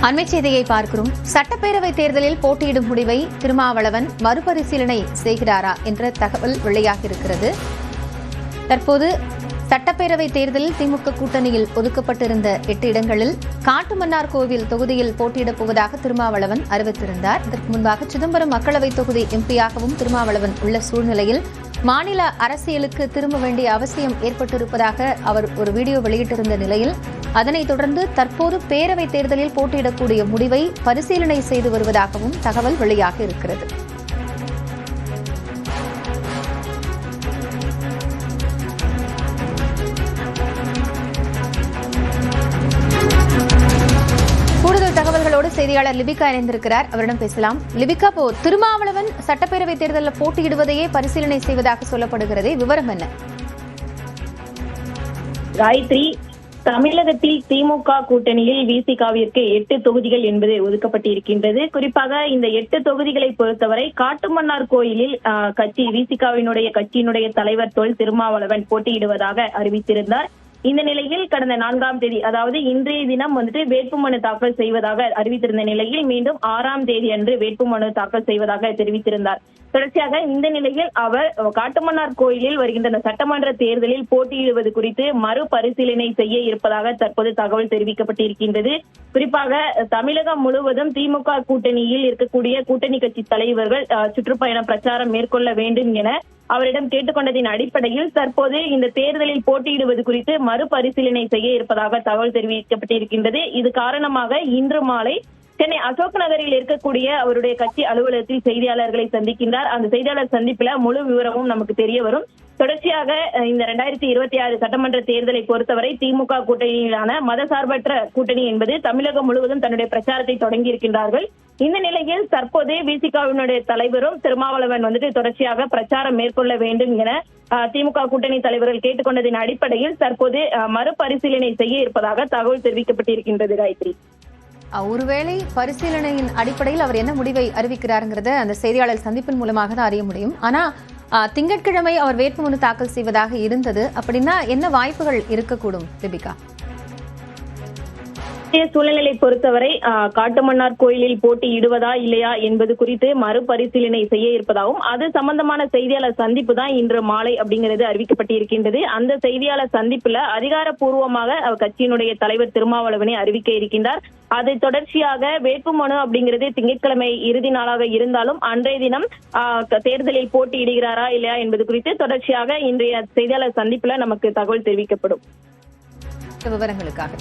அண்மை செய்தியை பார்க்கிறோம். சட்டப்பேரவை தேர்தலில் போட்டியிடும் முடிவை திருமாவளவன் மறுபரிசீலனை செய்கிறாரா என்ற தகவல் வெளியாகியிருக்கிறது. தற்போது சட்டப்பேரவை தேர்தலில் திமுக கூட்டணியில் ஒதுக்கப்பட்டிருந்த 8 இடங்களில் காட்டுமன்னார்கோவில் தொகுதியில் போட்டியிடப் போவதாக திருமாவளவன் அறிவித்திருந்தார். இதற்கு முன்பாக சிதம்பரம் மக்களவைத் தொகுதி எம்பியாகவும் திருமாவளவன் உள்ள சூழ்நிலையில் மாநில அரசியலுக்கு திரும்ப வேண்டிய அவசியம் ஏற்பட்டிருப்பதாக அவர் ஒரு வீடியோ வெளியிட்டிருந்த நிலையில் அதனைத் தொடர்ந்து தற்போது பேரவைத் தேர்தலில் போட்டியிடக்கூடிய முடிவை பரிசீலனை செய்து வருவதாகவும் தகவல் வெளியாக இருக்கிறது. கூடுதல் தகவல்களோடு செய்தியாளர் லிபிகா இணைந்திருக்கிறார். அவரிடம் பேசலாம். லிபிகா, திருமாவளவன் சட்டப்பேரவை தேர்தலில் போட்டியிடுவதையே பரிசீலனை செய்வதாக சொல்லப்படுகிறது. விவரம் என்ன? காயத்ரி, தமிழகத்தில் திமுக கூட்டணியில் விசிகாவிற்கு 8 தொகுதிகள் என்பது ஒதுக்கப்பட்டிருக்கின்றது. குறிப்பாக இந்த 8 தொகுதிகளை பொறுத்தவரை காட்டுமன்னார் கோயிலில் விசிகாவினுடைய கட்சியினுடைய தலைவர் தொல் திருமாவளவன் போட்டியிடுவதாக அறிவித்திருந்தார். இந்த நிலையில் கடந்த 4ஆம் தேதி, அதாவது இன்றைய தினம் வேட்புமனு தாக்கல் செய்வதாக அறிவித்திருந்த நிலையில் மீண்டும் 6ஆம் தேதி அன்று வேட்புமனு தாக்கல் செய்வதாக தெரிவித்திருந்தார். தொடர்ச்சியாக இந்த நிலையில் அவர் காட்டுமன்னார் கோயிலில் வருகின்ற சட்டமன்ற தேர்தலில் போட்டியிடுவது குறித்து மறுபரிசீலனை செய்ய இருப்பதாக தற்போது தகவல் தெரிவிக்கப்பட்டிருக்கின்றது. குறிப்பாக தமிழகம் முழுவதும் திமுக கூட்டணியில் இருக்கக்கூடிய கூட்டணி கட்சி தலைவர்கள் சுற்றுப்பயண பிரச்சாரம் மேற்கொள்ள வேண்டும் என அவரிடம் கேட்டுக்கொண்டதின் அடிப்படையில் தற்போது இந்த தேர்தலில் போட்டியிடுவது குறித்து மறுபரிசீலனை செய்ய இருப்பதாக தகவல் தெரிவிக்கப்பட்டிருக்கின்றது. இது காரணமாக இன்று மாலை சென்னை அசோக் நகரில் இருக்கக்கூடிய அவருடைய கட்சி அலுவலகத்தில் செய்தியாளர்களை சந்திக்கின்றார். அந்த செய்தியாளர் சந்திப்புல முழு விவரமும் நமக்கு தெரிய வரும். தொடர்ச்சியாக இந்த 2026 சட்டமன்ற தேர்தலை பொறுத்தவரை திமுக கூட்டணியிலான மதசார்பற்ற கூட்டணி என்பது தமிழகம் முழுவதும் தன்னுடைய பிரச்சாரத்தை தொடங்கி இருக்கின்றார்கள். இந்த நிலையில் தற்போது விசிகாவினுடைய தலைவரும் திருமாவளவன் தொடர்ச்சியாக பிரச்சாரம் மேற்கொள்ள வேண்டும் என திமுக கூட்டணி தலைவர்கள் கேட்டுக்கொண்டதின் அடிப்படையில் தற்போது மறுபரிசீலனை செய்ய இருப்பதாக தகவல் தெரிவிக்கப்பட்டிருக்கின்றது. காயத்ரி, ஒருவேளை பரிசீலனையின் அடிப்படையில் அவர் என்ன முடிவை அறிவிக்கிறாருங்கிறத அந்த செய்தியாளர் சந்திப்பின் மூலமாக தான் அறிய முடியும். ஆனா திங்கட்கிழமை அவர் வேட்புமனு தாக்கல் செய்வதாக இருந்தது. அப்படின்னா என்ன வாய்ப்புகள் இருக்கக்கூடும் லிபிகா? சூழ்நிலை பொறுத்தவரை காட்டுமன்னார் கோயிலில் போட்டியிடுவதா இல்லையா என்பது குறித்து மறுபரிசீலனை செய்ய இருப்பதாகவும் அது சம்பந்தமான செய்தியாளர் சந்திப்பு தான் இன்று மாலை அப்படிங்கிறது அறிவிக்கப்பட்டிருக்கின்றது. அந்த செய்தியாளர் சந்திப்புல அதிகாரப்பூர்வமாக கட்சியினுடைய தலைவர் திருமாவளவனை அறிவிக்க இருக்கின்றார். அதை தொடர்ச்சியாக வேட்புமனு அப்படிங்கிறது திங்கட்கிழமை இறுதி நாளாக இருந்தாலும் அன்றைய தினம் தேர்தலில் போட்டியிடுகிறாரா இல்லையா என்பது குறித்து தொடர்ச்சியாக இன்றைய செய்தியாளர் சந்திப்புல நமக்கு தகவல் தெரிவிக்கப்படும். விவரங்களுக்காக